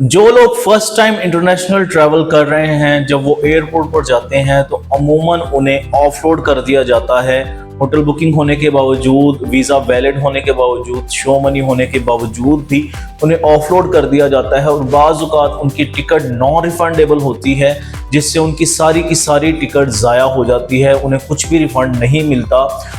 जो लोग first time international travel कर रहे हैं, जब वो एयरपोर्ट पर जाते हैं तो अमूमन उन्हें ऑफलोड कर दिया जाता है। होटल बुकिंग होने के बावजूद, वीज़ा वैलिड होने के बावजूद, शो मनी होने के बावजूद भी उन्हें ऑफलोड कर दिया जाता है और बाज़ औक़ात उनकी टिकट नॉन रिफंडेबल होती है, जिससे उनकी सारी की सारी टिकट ज़ाया हो जाती है, उन्हें कुछ भी रिफ़ंड नहीं मिलता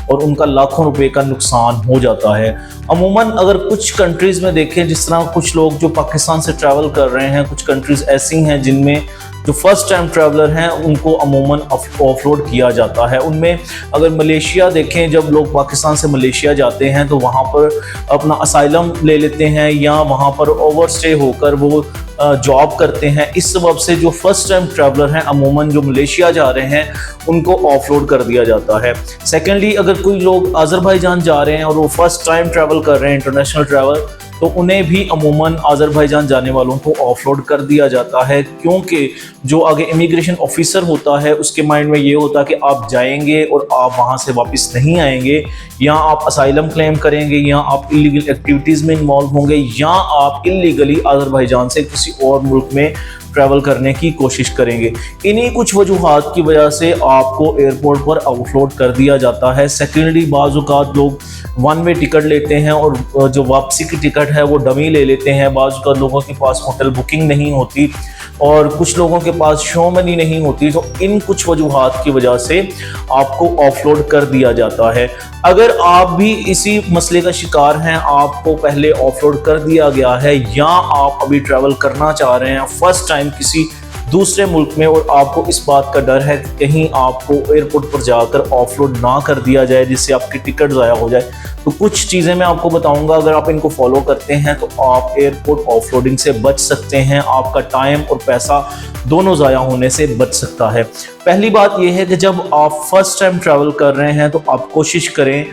और उनका लाखों रुपए का नुकसान हो जाता है। अमूमन अगर कुछ कंट्रीज़ में देखें, जिस तरह कुछ लोग जो पाकिस्तान से ट्रैवल कर रहे हैं, कुछ कंट्रीज़ ऐसी हैं जिनमें जो फर्स्ट टाइम ट्रैवलर हैं उनको अमूमन ऑफलोड किया जाता है। उनमें अगर मलेशिया देखें, जब लोग पाकिस्तान से मलेशिया जाते हैं तो वहाँ पर अपना असाइलम ले लेते हैं या वहाँ पर ओवरस्टे होकर वो जॉब करते हैं। इस सबब से जो फर्स्ट टाइम ट्रैवलर हैं अमूमन जो मलेशिया जा रहे हैं उनको ऑफलोड कर दिया जाता है। सेकेंडली, अगर कोई लोग अज़रबैजान जा रहे हैं और वो फर्स्ट टाइम ट्रैवल कर रहे हैं इंटरनेशनल ट्रैवल, तो उन्हें भी अमूमन अज़रबैजान जाने वालों को ऑफलोड कर दिया जाता है, क्योंकि जो आगे इमिग्रेशन ऑफिसर होता है उसके माइंड में ये होता है कि आप जाएंगे और आप वहाँ से वापस नहीं आएंगे, या आप असाइलम क्लेम करेंगे, या आप इलीगल एक्टिविटीज़ में इन्वॉल्व होंगे, या आप इलीगली अज़रबैजान से किसी और मुल्क में ट्रैवल करने की कोशिश करेंगे। इन्हीं कुछ वजूहात की वजह से आपको एयरपोर्ट पर ऑफलोड कर दिया जाता है। सेकेंडली, बाज़ औक़ात लोग वन वे टिकट लेते हैं और जो वापसी की टिकट है वो डमी ले लेते हैं। बाज़ औक़ात लोगों के पास होटल बुकिंग नहीं होती और कुछ लोगों के पास शो मनी नहीं होती, तो इन कुछ वजूहात की वजह से आपको ऑफलोड कर दिया जाता है। अगर आप भी इसी मसले का शिकार हैं, आपको पहले ऑफलोड कर दिया गया है, या आप अभी ट्रैवल करना चाह रहे हैं फर्स्ट टाइम किसी दूसरे मुल्क में और आपको इस बात का डर है कि कहीं आपको एयरपोर्ट पर जाकर ऑफलोड ना कर दिया जाए जिससे आपकी टिकट ज़ाया हो जाए, तो कुछ चीज़ें मैं आपको बताऊंगा। अगर आप इनको फॉलो करते हैं तो आप एयरपोर्ट ऑफलोडिंग से बच सकते हैं, आपका टाइम और पैसा दोनों ज़ाया होने से बच सकता है। पहली बात यह है कि जब आप फर्स्ट टाइम ट्रैवल कर रहे हैं तो आप कोशिश करें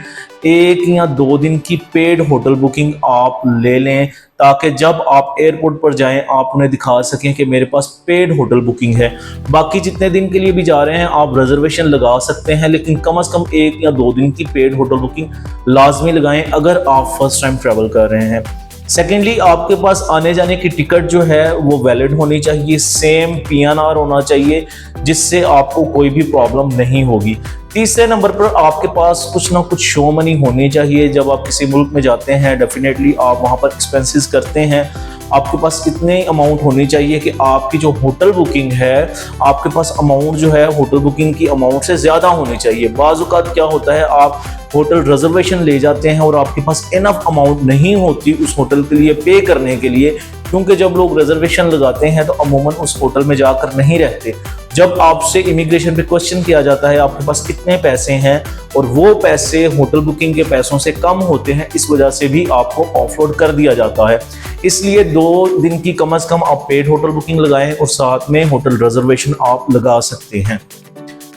1 या 2 दिन की पेड होटल बुकिंग आप ले लें, ताकि जब आप एयरपोर्ट पर जाएं आप उन्हें दिखा सकें कि मेरे पास पेड होटल बुकिंग है। बाकी जितने दिन के लिए भी जा रहे हैं आप रिजर्वेशन लगा सकते हैं, लेकिन कम से कम 1 या 2 दिन की पेड होटल बुकिंग लाजमी लगाएं अगर आप फर्स्ट टाइम ट्रैवल कर रहे हैं। सेकेंडली, आपके पास आने जाने की टिकट जो है वो वैलिड होनी चाहिए, सेम PNR होना चाहिए, जिससे आपको कोई भी प्रॉब्लम नहीं होगी। तीसरे नंबर पर आपके पास कुछ ना कुछ शो मनी होनी चाहिए। जब आप किसी मुल्क में जाते हैं, डेफिनेटली आप वहाँ पर एक्सपेंसेस करते हैं, आपके पास इतने अमाउंट होनी चाहिए कि आपकी जो होटल बुकिंग है, आपके पास अमाउंट जो है होटल बुकिंग की अमाउंट से ज़्यादा होनी चाहिए। बाज़ औक़ात क्या होता है, आप होटल रिजर्वेशन ले जाते हैं और आपके पास इनफ अमाउंट नहीं होती उस होटल के लिए पे करने के लिए, क्योंकि जब लोग रिजर्वेशन लगाते हैं तो अमूमन उस होटल में जाकर नहीं रहते। जब आपसे इमिग्रेशन पे क्वेश्चन किया जाता है आपके पास कितने पैसे हैं, और वो पैसे होटल बुकिंग के पैसों से कम होते हैं, इस वजह से भी आपको ऑफलोड कर दिया जाता है। इसलिए 2 दिन की कम से कम आप पेड होटल बुकिंग लगाएं और साथ में होटल रिजर्वेशन आप लगा सकते हैं।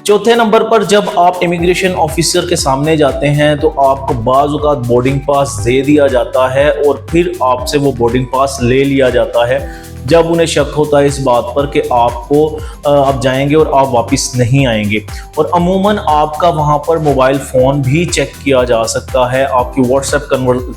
चौथे नंबर पर जब आप इमिग्रेशन ऑफिसर के सामने जाते हैं तो आपको बाज़ औक़ात बोर्डिंग पास दे दिया जाता है और फिर आपसे वो बोर्डिंग पास ले लिया जाता है जब उन्हें शक होता है इस बात पर कि आपको आप जाएंगे और आप वापस नहीं आएंगे। और अमूमन आपका वहाँ पर मोबाइल फ़ोन भी चेक किया जा सकता है, आपकी व्हाट्सएप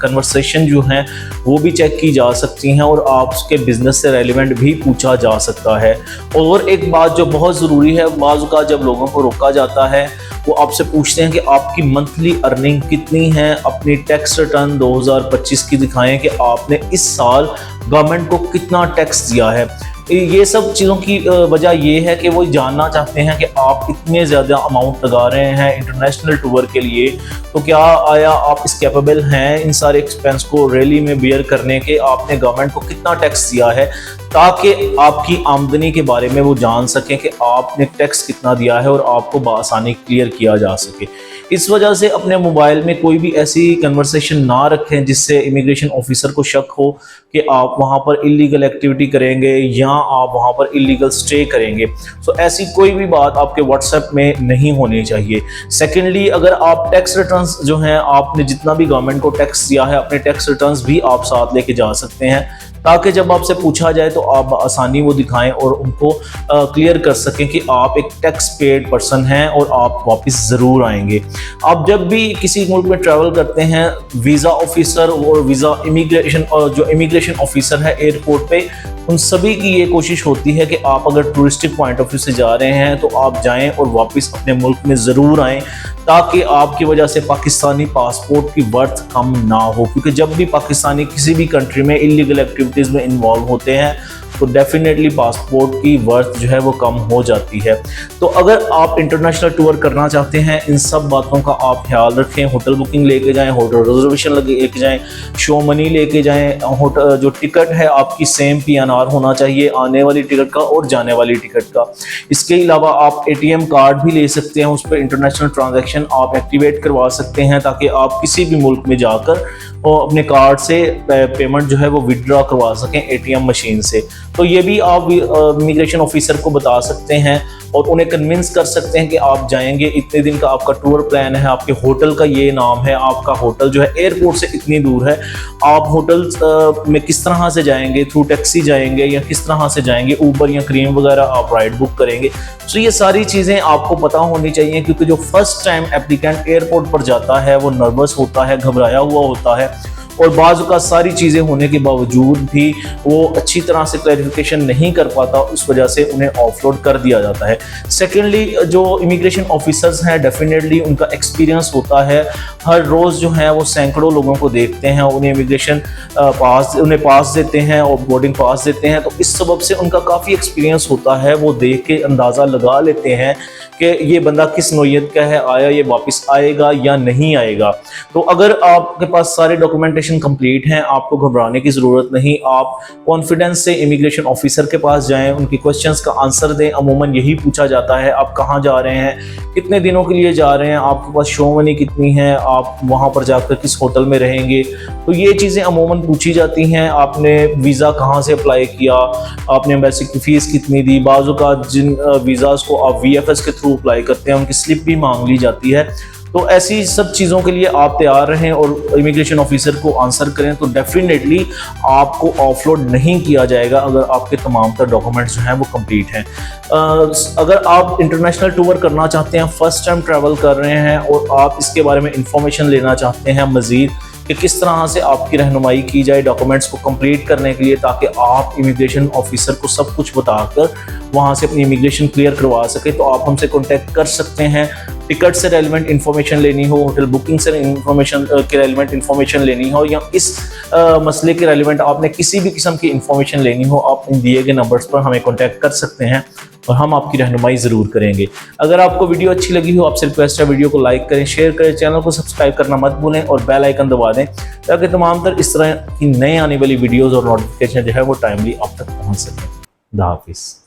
कन्वर्सेशन जो हैं वो भी चेक की जा सकती हैं और आपके बिज़नेस से रेलिवेंट भी पूछा जा सकता है। और एक बात जो बहुत ज़रूरी है, बाज़ औक़ात जब लोगों को रोका जाता है वो आपसे पूछते हैं कि आपकी मंथली अर्निंग कितनी है, अपनी टैक्स रिटर्न 2025 की दिखाएं कि आपने इस साल गवर्नमेंट को कितना टैक्स दिया है। ये सब चीज़ों की वजह ये है कि वो जानना चाहते हैं कि आप इतने ज़्यादा अमाउंट लगा रहे हैं इंटरनेशनल टूर के लिए, तो क्या आया आप इस कैपेबल हैं इन सारे एक्सपेंस को रैली में बियर करने के, आपने गवर्नमेंट को कितना टैक्स दिया है, ताकि आपकी आमदनी के बारे में वो जान सकें कि आपने टैक्स कितना दिया है और आपको बआसानी क्लियर किया जा सके। इस वजह से अपने मोबाइल में कोई भी ऐसी कन्वर्सेशन ना रखें जिससे इमिग्रेशन ऑफिसर को शक हो कि आप वहाँ पर इलीगल एक्टिविटी करेंगे या आप वहाँ पर इलीगल स्टे करेंगे। सो ऐसी कोई भी बात आपके व्हाट्सएप में नहीं होनी चाहिए। सेकेंडली, अगर आप टैक्स रिटर्न्स जो हैं, आपने जितना भी गवर्नमेंट को टैक्स दिया है, अपने टैक्स रिटर्न्स भी आप साथ लेके जा सकते हैं, ताकि जब आपसे पूछा जाए तो आप आसानी वो दिखाएं और उनको क्लियर कर सकें कि आप एक टैक्स पेड पर्सन हैं और आप वापस ज़रूर आएंगे। आप जब भी किसी मुल्क में ट्रैवल करते हैं, वीज़ा ऑफिसर और वीज़ा इमिग्रेशन और जो इमिग्रेशन ऑफिसर है एयरपोर्ट पे, उन सभी की ये कोशिश होती है कि आप अगर टूरिस्टिक पॉइंट ऑफ व्यू से जा रहे हैं तो आप जाएं और वापस अपने मुल्क में ज़रूर आएँ, ताकि आपकी वजह से पाकिस्तानी पासपोर्ट की वर्थ कम ना हो। क्योंकि जब भी पाकिस्तानी किसी भी कंट्री में इलीगल एक्टिविटीज़ में इन्वॉल्व होते हैं तो डेफिनेटली पासपोर्ट की वर्थ जो है वो कम हो जाती है। तो अगर आप इंटरनेशनल टूर करना चाहते हैं, इन सब बातों का आप ख्याल रखें। होटल बुकिंग लेके जाएं, होटल रिजर्वेशन लेके जाएं, शो मनी लेके जाएं, होटल जो टिकट है आपकी सेम PNR होना चाहिए, आने वाली टिकट का और जाने वाली टिकट का। इसके अलावा आप ATM कार्ड भी ले सकते हैं, उस पर इंटरनेशनल ट्रांजैक्शन आप एक्टिवेट करवा सकते हैं, ताकि आप किसी भी मुल्क में जाकर और अपने कार्ड से पेमेंट जो है वो विड्रॉ करवा सकें ATM मशीन से। तो ये भी आप इमिग्रेशन ऑफिसर को बता सकते हैं और उन्हें कन्विंस कर सकते हैं कि आप जाएंगे, इतने दिन का आपका टूर प्लान है, आपके होटल का ये नाम है, आपका होटल जो है एयरपोर्ट से इतनी दूर है, आप होटल में किस तरह से जाएंगे, थ्रू टैक्सी जाएंगे या किस तरह से जाएंगे, ऊबर या क्रीम वगैरह आप राइड बुक करेंगे। तो ये सारी चीज़ें आपको पता होनी चाहिए, क्योंकि जो फर्स्ट टाइम एप्लीकेंट एयरपोर्ट पर जाता है वो नर्वस होता है, घबराया हुआ होता है, और बाज़ का सारी चीज़ें होने के बावजूद भी वो अच्छी तरह से क्लैरिफिकेशन नहीं कर पाता, उस वजह से उन्हें ऑफलोड कर दिया जाता है। सेकेंडली, जो इमिग्रेशन ऑफिसर्स हैं डेफिनेटली उनका एक्सपीरियंस होता है, हर रोज़ जो है वो सैकड़ों लोगों को देखते हैं, उन्हें इमिग्रेशन पास देते हैं और बोर्डिंग पास देते हैं, तो इस सबब से उनका काफ़ी एक्सपीरियंस होता है। वो देख के अंदाज़ा लगा लेते हैं कि ये बंदा किस नौइयत का है, आया ये वापस आएगा या नहीं आएगा। तो अगर आपके पास सारे डॉक्यूमेंटेशन कंप्लीट हैं, आपको घबराने की ज़रूरत नहीं, आप कॉन्फिडेंस से इमिग्रेशन ऑफिसर के पास जाएं, उनकी क्वेश्चंस का आंसर दें। अमूमन यही पूछा जाता है, आप कहाँ जा रहे हैं, कितने दिनों के लिए जा रहे हैं, आपके पास शो मनी कितनी है, आप वहाँ पर जाकर किस होटल में रहेंगे, तो ये चीज़ें अमूमन पूछी जाती हैं। आपने वीज़ा कहाँ से अप्लाई किया, आपने एम्बेसी की फ़ीस कितनी दी, बाज़ों का जिन वीज़ाज़ को आप VFS के थ्रू अप्लाई करते हैं उनकी स्लिप भी मांग ली जाती है। तो ऐसी सब चीज़ों के लिए आप तैयार रहें और इमिग्रेशन ऑफिसर को आंसर करें, तो डेफिनेटली आपको ऑफलोड नहीं किया जाएगा अगर आपके तमाम तर डॉक्यूमेंट्स जो हैं वो कंप्लीट हैं। अगर आप इंटरनेशनल टूर करना चाहते हैं, फर्स्ट टाइम ट्रैवल कर रहे हैं और आप इसके बारे में इंफॉर्मेशन लेना चाहते हैं मज़ीद कि किस तरह से आपकी रहनुमाई की जाए डॉक्यूमेंट्स को कंप्लीट करने के लिए, ताकि आप इमिग्रेशन ऑफिसर को सब कुछ बताकर वहाँ से अपनी इमिग्रेशन क्लियर करवा सके, तो आप हमसे कॉन्टैक्ट कर सकते हैं। टिकट से रेलिवेंट इन्फॉर्मेशन लेनी हो, होटल बुकिंग से के रेलिवेंट इन्फॉर्मेशन लेनी हो, या इस मसले के रेलिवेंट आपने किसी भी किस्म की इन्फॉर्मेशन लेनी हो, आप इन दिए गए नंबर्स पर हमें कॉन्टैक्ट कर सकते हैं और हम आपकी रहनुमाई ज़रूर करेंगे। अगर आपको वीडियो अच्छी लगी हो, आपसे रिक्वेस्ट है वीडियो को लाइक करें, शेयर करें, चैनल को सब्सक्राइब करना मत भूलें और बेल आइकन दबा दें, ताकि तमाम तर इस तरह की नए आने वाली वीडियोज़ और नोटिफिकेशन जो है वो टाइमली आप तक पहुँच सकें। खुदा हाफिज़।